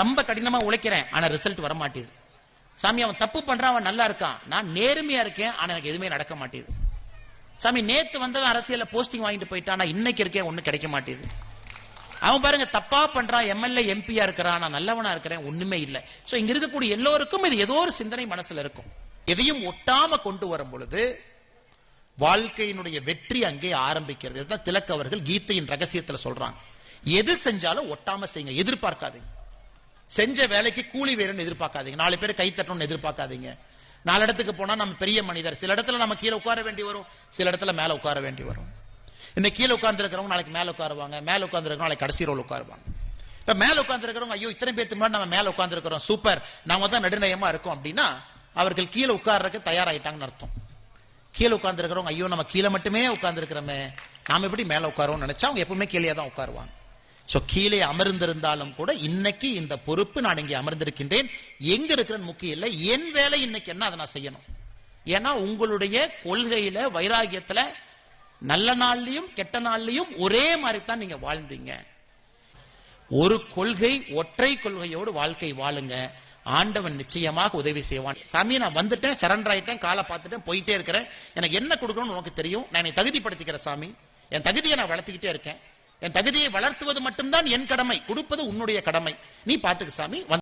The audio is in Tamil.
ரொம்ப கடினமா உழைக்கிறேன் ஆனா ரிசல்ட் வர மாட்டேது. சாமி அவன் தப்பு பண்றான், அவன் நல்லா இருக்கான், நான் நேர்மையா இருக்கேன் ஆனா எனக்கு எதுவுமே நடக்க மாட்டேது. சாமி நேத்து வந்தவன் அரசியல்ல போஸ்டிங் வாங்கிட்டு போயிட்டான், இன்னைக்கு இருக்கேன் ஒண்ணு கிடைக்க மாட்டேது. அவன் பாருங்க தப்பா பண்றான், எம்எல்ஏ எம்பியா இருக்கிறான், நான் நல்லவனா இருக்கிறேன், ஒண்ணுமே இல்லை. சோ இங்க இருக்கக்கூடிய எல்லோருக்கும் இது ஏதோ ஒரு சிந்தனை மனசுல இருக்கும். எதையும் ஒட்டாம கொண்டு வரும் பொழுது வாழ்க்கையினுடைய வெற்றி அங்கே ஆரம்பிக்கிறது. இதுதான் திலக் அவர்கள் கீதையின் ரகசியத்துல சொல்றாங்க. எது செஞ்சாலும் ஒட்டாம செய்யுங்க, எதிர்பார்க்காதீங்க. செஞ்ச வேலைக்கு கூலி வேணும்னு எதிர்பார்க்காதீங்க, 4 பேர் கை தட்டணும்னு எதிர்பார்க்காதீங்க. 4 இடத்துக்கு போனா நம்ம பெரிய மனிதர், சில இடத்துல நம்ம கீழே உட்கார வேண்டி வரும், சில இடத்துல மேல உட்கார வேண்டி வரும். இன்னைக்கு கீழே உட்கார்ந்து இருக்கிறவங்க நாளைக்கு மேல உட்காருவாங்க, மேல உட்கார்ந்து இருக்கிறவங்க நாளைக்கு கடைசி ரோல் உட்காருவாங்க. இப்ப மேல உட்கார்ந்து இருக்கிறவங்க ஐயோ இத்தனை பேருக்கு முன்னாடி நம்ம மேல உட்கார்ந்து இருக்கிறோம், சூப்பர், நாம தான் நடுநயமா இருக்கோம் அப்படின்னா அவர்கள் கீழே உட்கார்றதுக்கு தயாராயிட்டாங்கன்னு அர்த்தம். கீழே உட்கார்ந்து இருக்கிறவங்க ஐயோ நம்ம கீழே மட்டுமே உட்கார்ந்து இருக்கிறோமே, நாம எப்படி மேல உட்காரோம்னு நினைச்சா அவங்க எப்பவுமே கீழே தான் உட்காருவாங்க. சோ கீழே அமர்ந்திருந்தாலும் கூட இன்னைக்கு இந்த பொறுப்பு நான் இங்கே அமர்ந்திருக்கின்றேன், எங்க இருக்கிறேன்னு முக்கியம் இல்லை, என் வேலை இன்னைக்கு என்ன அதை நான் செய்யணும். ஏன்னா உங்களுடைய கொள்கையில வைராகியத்துல நல்ல நாள்லயும் கெட்ட நாள்லயும் ஒரே மாதிரி தான் நீங்க வாழ்ந்தீங்க. ஒரு கொள்கை, ஒற்றை கொள்கையோடு வாழ்க்கை வாழுங்க, ஆண்டவன் நிச்சயமாக உதவி செய்வான். சாமி நான் வந்துட்டேன், சரண்டர் ஆயிட்டேன், காலை பார்த்துட்டேன், போயிட்டே இருக்கிறேன், எனக்கு என்ன கொடுக்கணும்னு உனக்கு தெரியும், நான் என்னை தகுதிப்படுத்திக்கிறேன் சாமி, என் தகுதியை நான் வளர்த்துக்கிட்டே இருக்கேன், என் தகுதியை வளர்த்துவது மட்டும்தான் என் கடமை, கொடுப்பது உன்னுடைய கடமை, நீ பாத்துக்க சாமி.